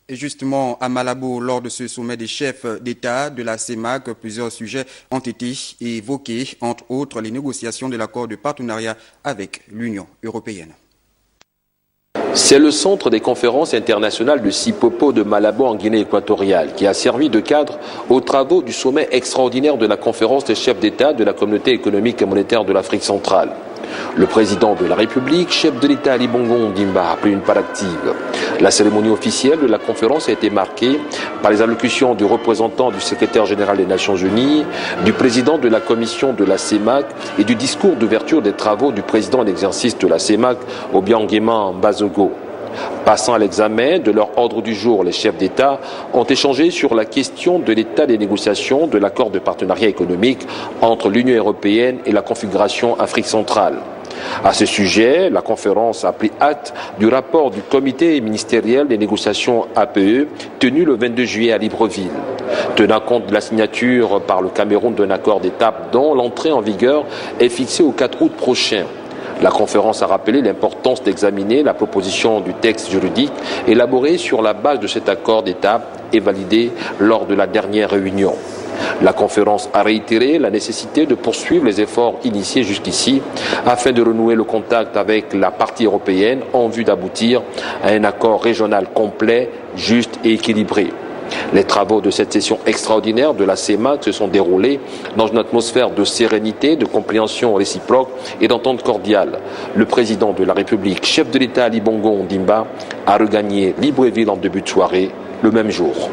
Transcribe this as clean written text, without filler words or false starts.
Et justement, à Malabo, lors de ce sommet des chefs d'État de la CEMAC, plusieurs sujets ont été évoqués, entre autres les négociations de l'accord de partenariat avec l'Union européenne. C'est le centre des conférences internationales de Sipopo de Malabo en Guinée équatoriale qui a servi de cadre aux travaux du sommet extraordinaire de la conférence des chefs d'État de la communauté économique et monétaire de l'Afrique centrale. Le président de la République, chef de l'État Ali Bongo Ondimba, a pris une part active. La cérémonie officielle de la conférence a été marquée par les allocutions du représentant du secrétaire général des Nations Unies, du président de la commission de la CEMAC et du discours d'ouverture des travaux du président en exercice de la CEMAC, Obiangema Mbazogo. Passant à l'examen de leur ordre du jour, les chefs d'État ont échangé sur la question de l'état des négociations de l'accord de partenariat économique entre l'Union européenne et la Confédération Afrique centrale. À ce sujet, la conférence a pris acte du rapport du comité ministériel des négociations APE tenu le 22 juillet à Libreville. Tenant compte de la signature par le Cameroun d'un accord d'étape dont l'entrée en vigueur est fixée au 4 août prochain. La conférence a rappelé l'importance d'examiner la proposition du texte juridique élaboré sur la base de cet accord d'étape et validé lors de la dernière réunion. La conférence a réitéré la nécessité de poursuivre les efforts initiés jusqu'ici afin de renouer le contact avec la partie européenne en vue d'aboutir à un accord régional complet, juste et équilibré. Les travaux de cette session extraordinaire de la CEMAC se sont déroulés dans une atmosphère de sérénité, de compréhension réciproque et d'entente cordiale. Le président de la République, chef de l'État Ali Bongo Ondimba, a regagné Libreville en début de soirée le même jour.